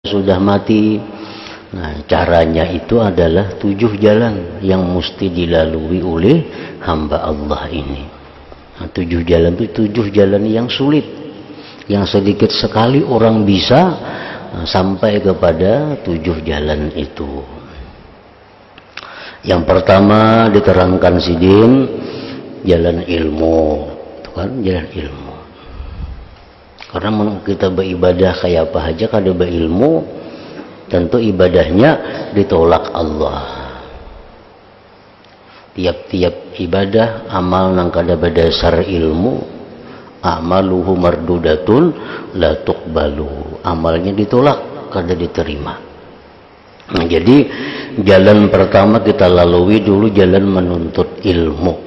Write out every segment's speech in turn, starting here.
sudah mati. Nah, caranya itu adalah 7 jalan yang mesti dilalui oleh hamba Allah ini. Nah, 7 jalan itu 7 jalan yang sulit, yang sedikit sekali orang bisa sampai kepada 7 jalan itu. Yang pertama diterangkan sidin, jalan ilmu, itu kan jalan ilmu. Karena kita beribadah kayak apa aja kada berilmu, tentu ibadahnya ditolak Allah. Tiap-tiap ibadah amal nang kada berdasar ilmu, amaluhu mardudatun la tuqbalu, amalnya ditolak, kada diterima. Nah, jadi jalan pertama kita lalui dulu jalan menuntut ilmu.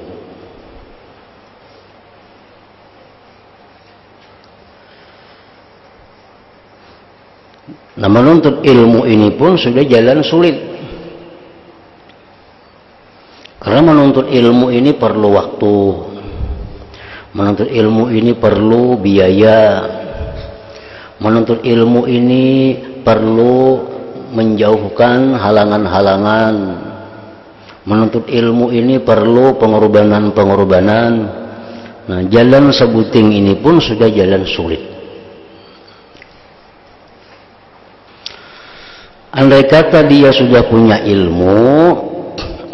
Nah, menuntut ilmu ini pun sudah jalan sulit. Karena menuntut ilmu ini perlu waktu. Menuntut ilmu ini perlu biaya. Menuntut ilmu ini perlu menjauhkan halangan-halangan. Menuntut ilmu ini perlu pengorbanan-pengorbanan. Nah, jalan sebuting ini pun sudah jalan sulit. Andai kata dia sudah punya ilmu,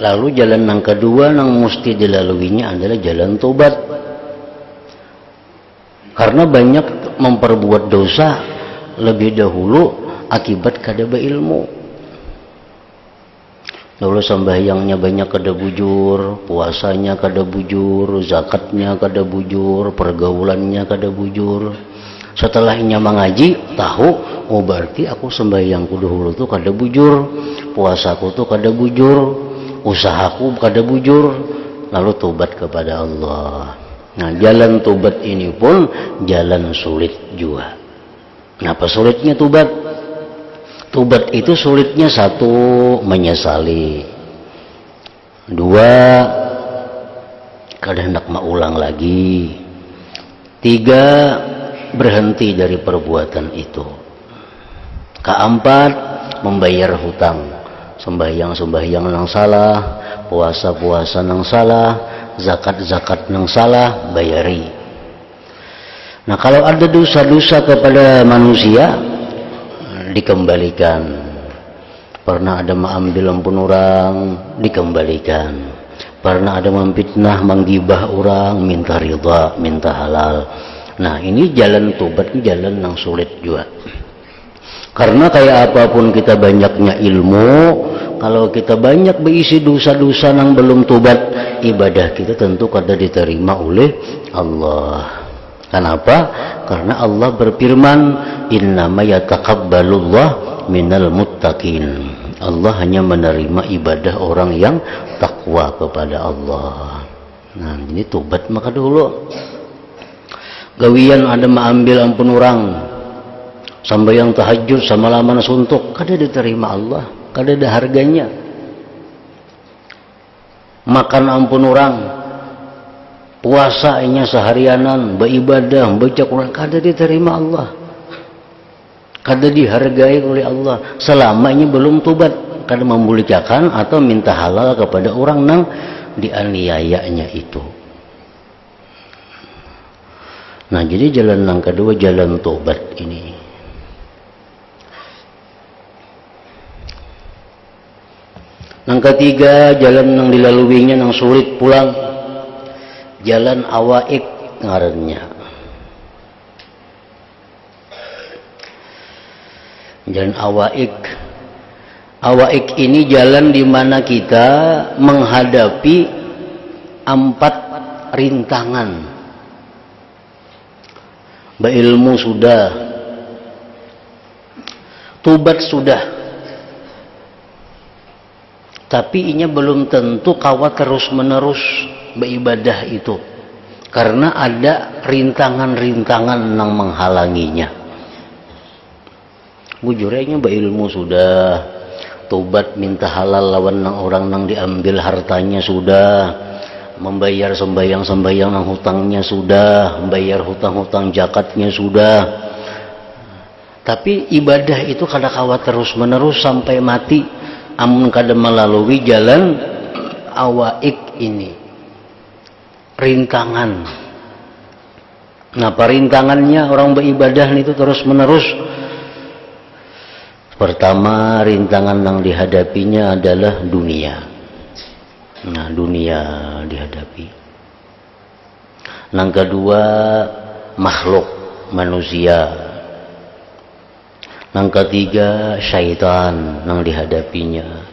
lalu jalan yang kedua yang mesti dilaluinya adalah jalan tobat. Karena banyak memperbuat dosa lebih dahulu akibat kada berilmu. Dulu sembahyangnya banyak kada bujur, puasanya kada bujur, zakatnya kada bujur, pergaulannya kada bujur. Setelah inya mengaji, tahu, oh berarti aku sembahyangku dahulu tuh kada bujur, puasaku tuh kada bujur, usahaku kada bujur, lalu tobat kepada Allah. Nah, jalan tobat ini pun jalan sulit juga. Kenapa sulitnya tobat? Tobat itu sulitnya satu, menyesali. 2, kada hendak maulang lagi. 3, berhenti dari perbuatan itu. Keempat, membayar hutang. Sembahyang-sembahyang nang salah, puasa-puasa nang salah, zakat-zakat nang salah, bayari. Nah, kalau ada dosa-dosa kepada manusia, dikembalikan. Pernah ada mengambil ampun orang, dikembalikan. Pernah ada memfitnah, menggibah orang, minta ridha, minta halal. Nah, ini jalan tobat, ini jalan yang sulit juga. Karena kayak apapun kita banyaknya ilmu, kalau kita banyak berisi dosa-dosa yang belum tobat, ibadah kita tentu kada diterima oleh Allah. Kenapa? Karena Allah berfirman, innama yataqabbalullah minal muttaqin. Allah hanya menerima ibadah orang yang takwa kepada Allah. Nah, ini tobat maka dulu. Gawian ada mengambil ampun orang, sambayang tahajud sama lama suntuk, kada diterima Allah, kada ada harganya. Makan ampun orang, puasanya seharianan, beribadah, baca Quran, kada diterima Allah, kada dihargai oleh Allah. Selama ini belum tobat, kada memulihkan atau minta halal kepada orang yang dianiayanya itu. Nah, jadi jalan yang kedua jalan tobat ini. Yang ketiga jalan yang dilaluinya yang sulit pulang, jalan awaik ngarannya. Jalan awaik. Awaik ini jalan di mana kita menghadapi 4 rintangan. Berilmu sudah, tobat sudah, tapi inya belum tentu kawat terus menerus beribadah itu, karena ada rintangan-rintangan yang menghalanginya. Bujurnya berilmu sudah, tobat minta halal lawan orang yang diambil hartanya sudah, membayar sembahyang-sembahyang hutangnya sudah, membayar hutang-hutang zakatnya sudah. Tapi ibadah itu kada kawa terus menerus sampai mati, amun kada melalui jalan awaik ini, rintangan. Nah, perintangannya orang beribadah itu terus menerus. Pertama, rintangan yang dihadapinya adalah dunia. Nah, dunia dihadapi. Yang kedua, makhluk manusia. Yang ketiga, syaitan yang dihadapinya.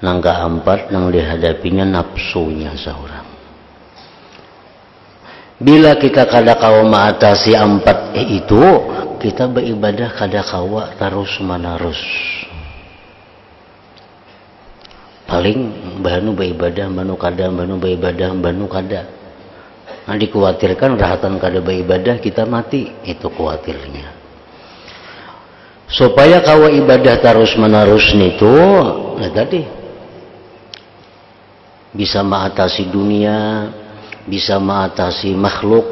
Yang keempat, yang dihadapinya nafsunya seorang. Bila kita kada kawa mengatasi empat itu, kita beribadah kada kawa terus menerus. Paling banu beribadah, banu beribadah, banu kada. Nah, dikhawatirkan rahatan kada beribadah kita mati, itu khawatirnya. Supaya kawa ibadah terus menerus nitu, nah tadi bisa mengatasi dunia, bisa mengatasi makhluk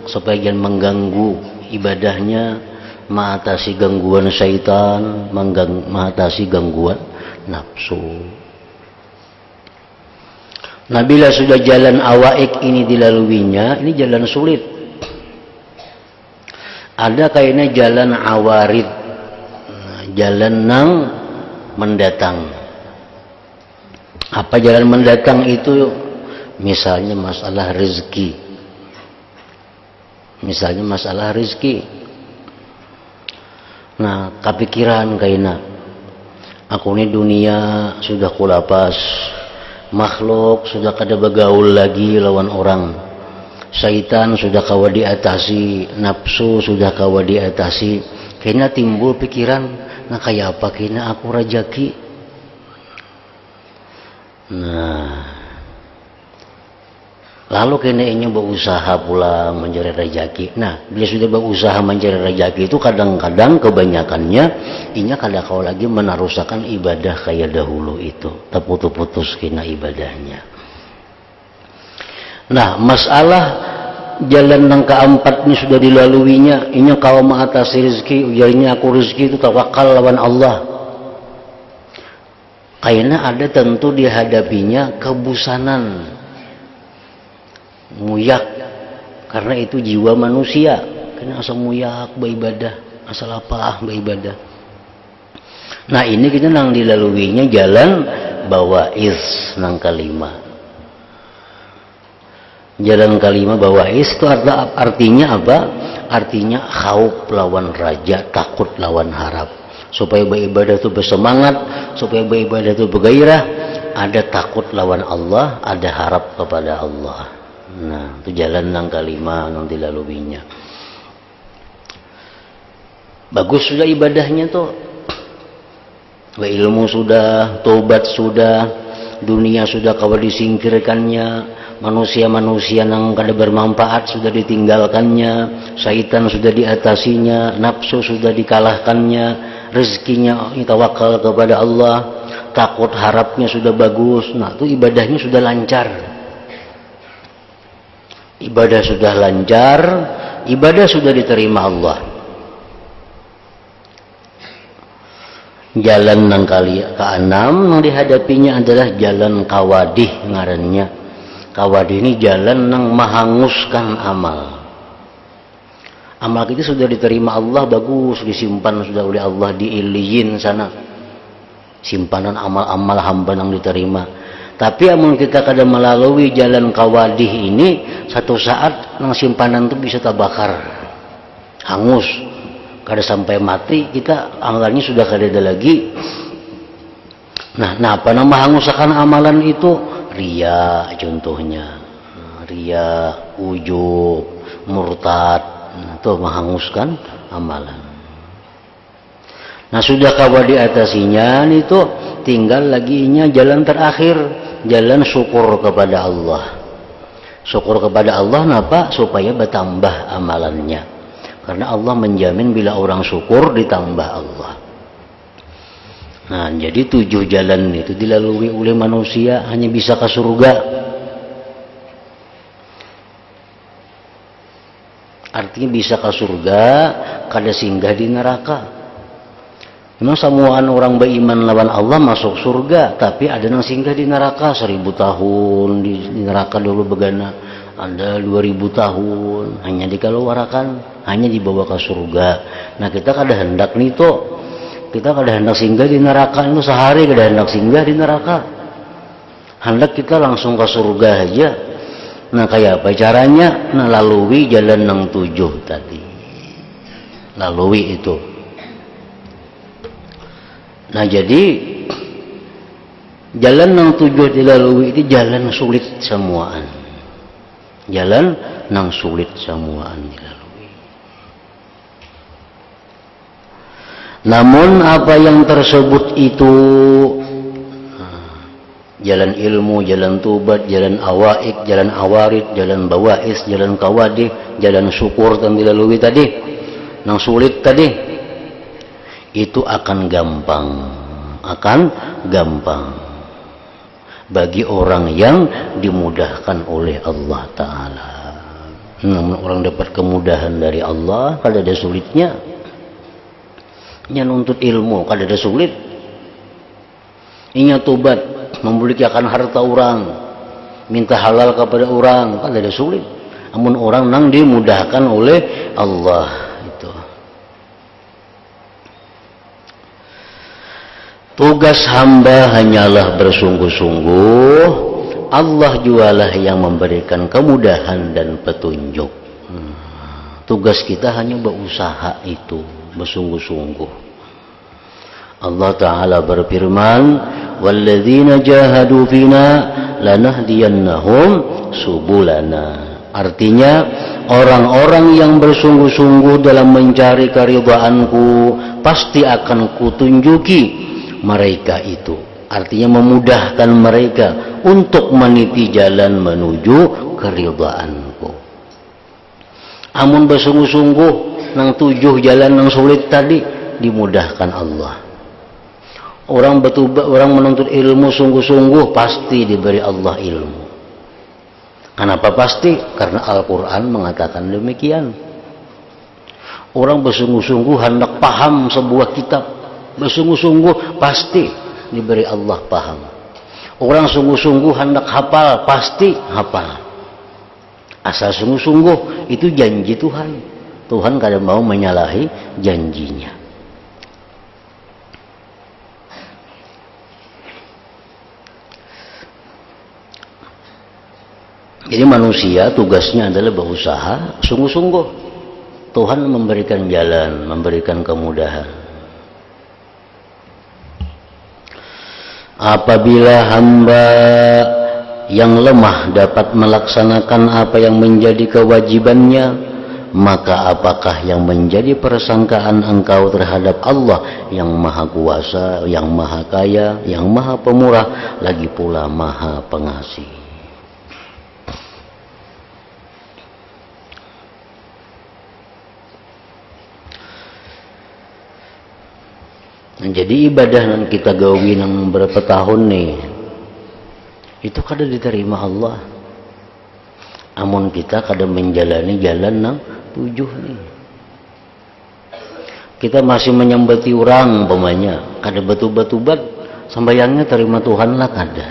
supaya jangan mengganggu ibadahnya, mengatasi gangguan syaitan, mengatasi gangguan nafsu. Nah, bila sudah jalan awaik ini dilaluinya, ini jalan sulit. Ada kayaknya jalan awarid, jalan nang mendatang. Apa jalan mendatang itu? Misalnya masalah rezeki. Misalnya masalah rezeki. Nah, kepikiran kayaknya, aku ini dunia sudah kulapas, makhluk sudah kada bergaul lagi lawan orang, syaitan sudah kawa diatasi, nafsu sudah kawa diatasi. Kayaknya timbul pikiran, nah kayak apa kayaknya aku rajaki. Nah, lalu kayaknya berusaha pula mencari rajaki. Nah, bila sudah berusaha mencari rajaki itu kadang-kadang kebanyakannya inya kada kau lagi meneruskan ibadah kayak dahulu itu, terputus-putus kena ibadahnya. Nah, masalah jalan yang keempat ini sudah dilaluinya, inya kau mengatasi rezeki, ujarnya aku rezeki itu tawakal lawan Allah. Kayaknya ada tentu dihadapinya kebusanan, muyak, karena itu jiwa manusia. Kena asal muyak beribadah, asal apa beribadah. Nah, ini kita nang dilaluinya jalan bawaiz nang kelima. Jalan kelima bawaiz itu artinya apa? Artinya khauf lawan raja, takut lawan harap. Supaya beribadah itu bersemangat, supaya beribadah itu bergairah, ada takut lawan Allah, ada harap kepada Allah. Nah, itu jalan yang kelima yang dilaluinya. Bagus sudah ibadahnya tuh, ilmu sudah, taubat sudah, dunia sudah kawa disingkirkannya, manusia-manusia yang kada bermanfaat sudah ditinggalkannya, syaitan sudah diatasinya, nafsu sudah dikalahkannya, rezekinya tawakal kepada Allah, takut harapnya sudah bagus. Nah, itu ibadahnya sudah lancar. Ibadah sudah lancar, ibadah sudah diterima Allah. Jalan yang keenam yang dihadapinya adalah jalan kawadih ngarannya. Kawadih ini jalan yang menghanguskan amal. Amal kita sudah diterima Allah, bagus, disimpan sudah oleh Allah di iliyin sana, simpanan amal-amal hamba yang diterima. Tapi amun kita kada melalui jalan kawadih ini, satu saat nang simpanan itu bisa terbakar, hangus, kada sampai mati kita amalannya sudah kada ada lagi. Nah, apa nama hanguskan amalan itu? Ria contohnya, ria, ujub, murtad. Itu menghanguskan amalan. Nah, sudah kawa diatasinya itu tinggal lagi jalan terakhir, jalan syukur kepada Allah. Syukur kepada Allah napa? Supaya bertambah amalannya. Karena Allah menjamin bila orang syukur ditambah Allah. Nah, jadi 7 jalan itu dilalui oleh manusia hanya bisa ke surga. Artinya bisa ke surga, kada singgah di neraka. Memang semuaan orang beriman lawan Allah masuk surga, tapi ada yang singgah di neraka 1000 tahun di neraka dulu begana, ada 2000 tahun hanya dikeluarkan, hanya dibawa ke surga. Nah kita kada hendak nih toh, kita kada hendak singgah di neraka itu sehari, kada hendak singgah di neraka, hendak kita langsung ke surga aja. Nah kayak apa caranya? Nah lalui jalan yang 7 tadi, lalui itu. Nah jadi jalan yang 7 dilalui itu jalan sulit semuaan, jalan yang sulit semuaan dilalui. Namun apa yang tersebut itu jalan ilmu, jalan tubat, jalan awaik, jalan awarid, jalan bawais, jalan kawadih, jalan syukur yang dilalui tadi, yang sulit tadi, itu akan gampang bagi orang yang dimudahkan oleh Allah Ta'ala. Namun orang dapat kemudahan dari Allah, kada ada sulitnya. Nya nuntut ilmu, kada ada sulit. Inya tobat, membulikan harta orang, minta halal kepada orang, kada ada sulit. Namun orang nang dimudahkan oleh Allah. Tugas hamba hanyalah bersungguh-sungguh, Allah jualah yang memberikan kemudahan dan petunjuk. Tugas kita hanya berusaha itu, bersungguh-sungguh. Allah Ta'ala berfirman, "Walladzina jahadu fina lanahdiyannahum subulana." Artinya, orang-orang yang bersungguh-sungguh dalam mencari keridhaanku, pasti akan kutunjuki mereka itu, artinya memudahkan mereka untuk meniti jalan menuju keridhaanku. Amun bersungguh-sungguh nang 7 jalan nang sulit tadi dimudahkan Allah. Orang orang menuntut ilmu sungguh-sungguh pasti diberi Allah ilmu. Kenapa pasti? Karena Al-Quran mengatakan demikian. Orang bersungguh-sungguh hendak paham sebuah kitab, bersungguh-sungguh pasti diberi Allah paham. Orang sungguh-sungguh hendak hafal, pasti hafal. Asal sungguh-sungguh, itu janji Tuhan. Tuhan kadang mau menyalahi janjinya. Jadi manusia tugasnya adalah berusaha sungguh-sungguh. Tuhan memberikan jalan, memberikan kemudahan. Apabila hamba yang lemah dapat melaksanakan apa yang menjadi kewajibannya, maka apakah yang menjadi persangkaan engkau terhadap Allah yang Maha Kuasa, yang Maha Kaya, yang Maha Pemurah, lagi pula Maha Pengasih. Jadi ibadah yang kita gawi nang berapa tahun nih, itu kada diterima Allah. Amun kita kada menjalani jalan nang 7 nih. Kita masih menyembati orang umpamanya, kada betubat-tubat, sembayangnya terima Tuhan lah kada.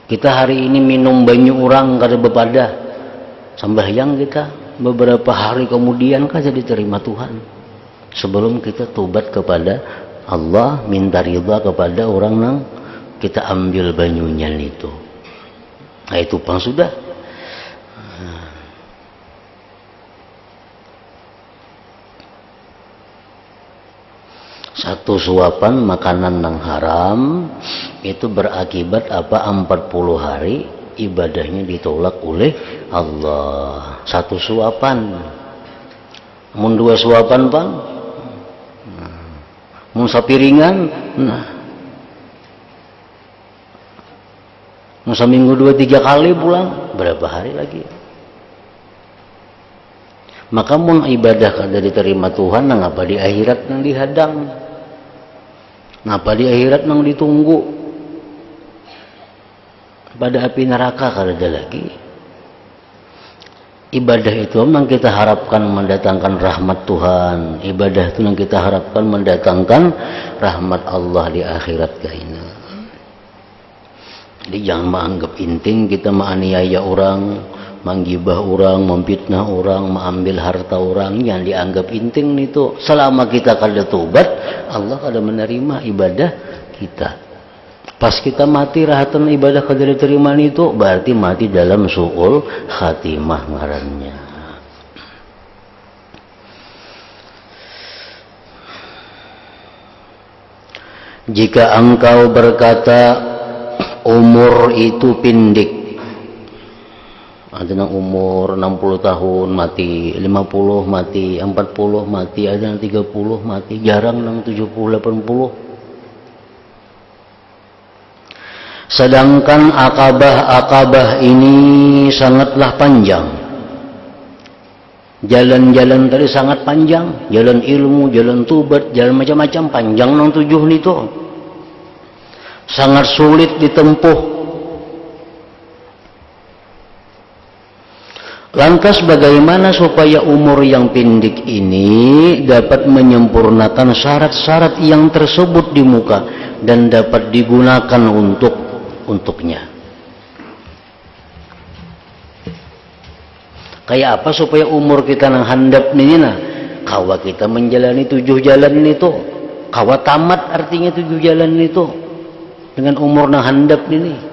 Kita hari ini minum banyu orang kada bepadah, sembahyang kita beberapa hari kemudian kada diterima Tuhan. Sebelum kita tobat kepada Allah, minta ridha kepada orang nang kita ambil banyunya itu. Nah itu pang sudah. Satu suapan makanan nang haram itu berakibat apa? 40 hari ibadahnya ditolak oleh Allah. Satu suapan. Mun 2 suapan bang, mun sapiringan, nah, mun seminggu 2-3 kali pulang, berapa hari lagi? Maka mun ibadah kada diterima Tuhan, nang apa di akhirat nang dihadang, ngapa di akhirat nang ditunggu, pada api neraka kada ada lagi. Ibadah itu memang kita harapkan mendatangkan rahmat Tuhan. Ibadah itu yang kita harapkan mendatangkan rahmat Allah di akhirat kaina. Jadi jangan menganggap inting kita menganiaya orang, menggibah orang, memfitnah orang, mengambil harta orang. Yang dianggap inting itu selama kita kada tobat, Allah kada menerima ibadah kita. Pas kita mati rahatan ibadah kada diterima itu berarti mati dalam su'ul khatimah ngarannya. Jika engkau berkata umur itu pindik, ada yang umur 60 tahun mati, 50 mati, 40 mati, ada yang 30 mati, jarang yang 70, 80. Sedangkan akabah ini sangatlah panjang. Jalan-jalan tadi sangat panjang. Jalan ilmu, jalan tubat, jalan macam-macam panjang nang 7 itu. Sangat sulit ditempuh. Lantas bagaimana supaya umur yang pendek ini dapat menyempurnakan syarat-syarat yang tersebut di muka dan dapat digunakan untuknya. Kayak apa supaya umur kita nang handap ini nah, kawa kita menjalani 7 jalan itu, kawa tamat artinya 7 jalan itu dengan umur nang handap ini.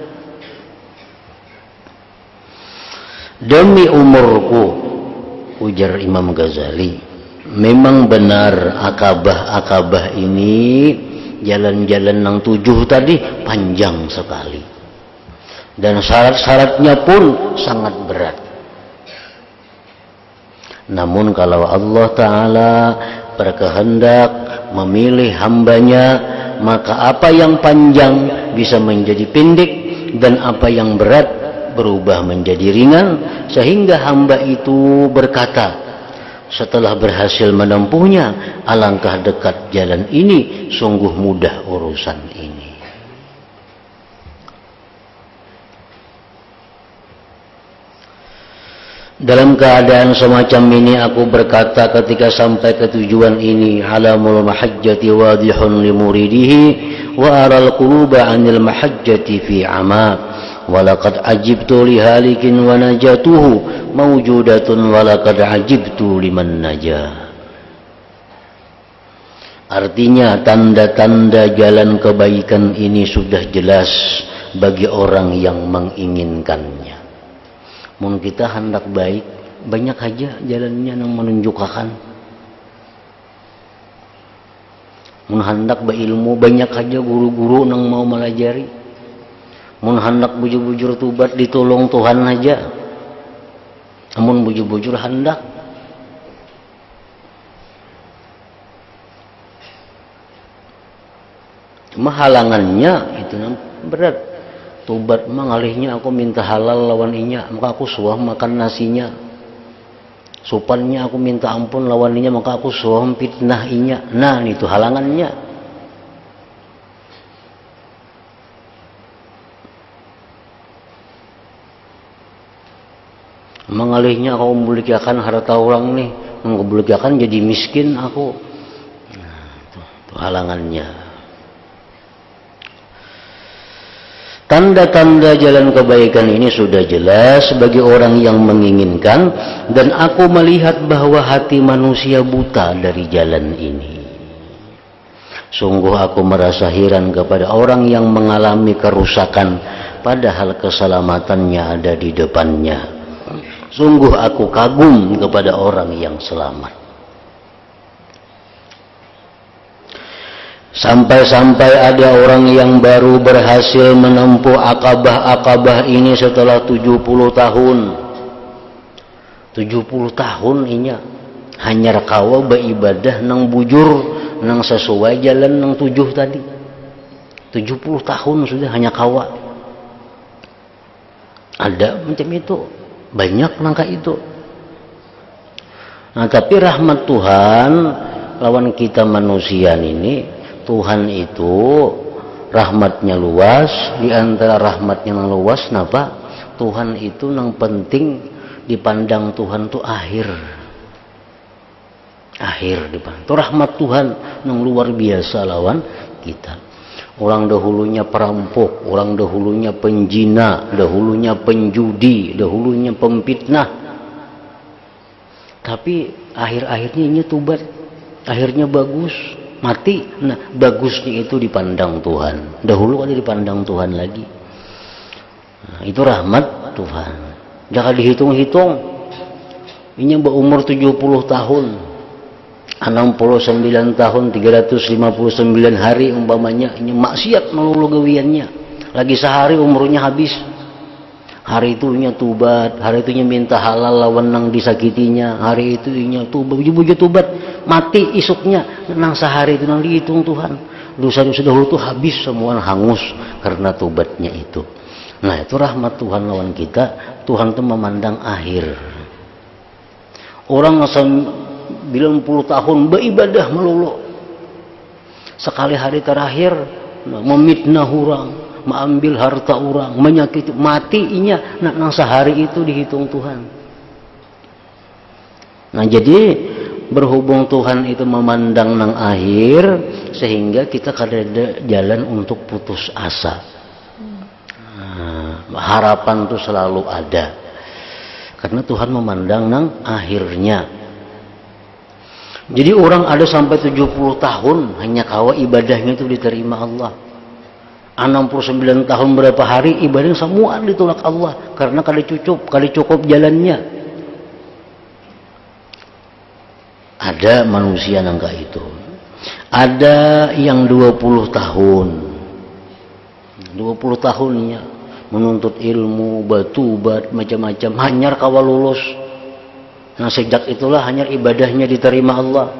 Demi umurku, ujar Imam Ghazali, memang benar akabah ini, jalan-jalan yang 7 tadi panjang sekali dan syarat-syaratnya pun sangat berat. Namun kalau Allah Ta'ala berkehendak memilih hambanya, maka apa yang panjang bisa menjadi pendek dan apa yang berat berubah menjadi ringan, sehingga hamba itu berkata setelah berhasil menempuhnya, alangkah dekat jalan ini, sungguh mudah urusan ini. Dalam keadaan semacam ini aku berkata ketika sampai ke tujuan ini, alamul mahajjati wadihun li muridihi wa aral quluba anil mahajjati fi ama, walaqad ajibtu li halikin wa najatuhu mawjudatun walaqad ajibtu liman najah. Artinya tanda-tanda jalan kebaikan ini sudah jelas bagi orang yang menginginkannya. Mun kita hendak baik, banyak aja jalannya yang menunjukkan. Mun hendak berilmu, banyak aja guru-guru yang mau melajari. Mun hendak bujur-bujur tubat, ditolong Tuhan aja. Mun bujur-bujur hendak, cuma halangannya itu berat. Tobat mengalihnya aku minta halal lawan inya, maka aku suah makan nasinya. Supannya aku minta ampun lawan inya, maka aku suah fitnah inya. Nah, itu halangannya. Mengalihnya aku membulikan harta orang nih, membulikan jadi miskin aku. Nah, itu halangannya. Tanda-tanda jalan kebaikan ini sudah jelas bagi orang yang menginginkan, dan aku melihat bahwa hati manusia buta dari jalan ini. Sungguh aku merasa heran kepada orang yang mengalami kerusakan padahal keselamatannya ada di depannya. Sungguh aku kagum kepada orang yang selamat. Sampai-sampai ada orang yang baru berhasil menempuh akabah-akabah ini setelah 70 tahun. 70 tahun inya hanya rakawa beribadah nang bujur nang sesuai jalan nang 7 tadi. 70 tahun sudah hanya kawa. Ada macam itu, banyak langkah itu. Nah, tapi rahmat Tuhan lawan kita manusia ini, Tuhan itu rahmatnya luas. Di antara rahmatnya yang luas napa? Tuhan itu yang penting dipandang Tuhan tuh akhir dipandang. Itu rahmat Tuhan yang luar biasa lawan kita. Orang dahulunya perampok, orang dahulunya penjina, dahulunya penjudi, dahulunya pemfitnah. Tapi akhir-akhirnya ini tobat, akhirnya bagus, mati. Nah, bagusnya itu dipandang Tuhan. Dahulu ada dipandang Tuhan lagi. Nah, itu rahmat Tuhan. Jangan dihitung-hitung. Ini berumur 70 tahun. 69 tahun 359 hari umpamanya, ini maksiat melulu gawiannya. Lagi sehari umurnya habis. Hari itu nya tubat, hari itu nya minta halal lawan nang disakitinya, hari itu nya tubat, buju tubat, mati isuknya, nang sehari itu nang dihitung Tuhan. Dosa-dosa dahulu itu habis semua, hangus karena tubatnya itu. Nah, itu rahmat Tuhan lawan kita. Tuhan itu memandang akhir. Orang 90 tahun beribadah melulu, sekali hari terakhir memitnah orang, mengambil harta orang, menyakiti, matinya nang sehari itu dihitung Tuhan. Nah, jadi berhubung Tuhan itu memandang nang akhir, sehingga kita kada jalan untuk putus asa. Nah, harapan itu selalu ada, karena Tuhan memandang nang akhirnya. Jadi orang ada sampai 70 tahun hanya kawa ibadahnya itu diterima Allah. 69 tahun berapa hari ibadah semua ditolak Allah karena kali cukup jalannya. Ada manusia nangka itu. Ada yang 20 tahun. 20 tahunnya menuntut ilmu, batubat, macam-macam, hanyar kawa lulus. Nah, sejak itulah hanya ibadahnya diterima Allah.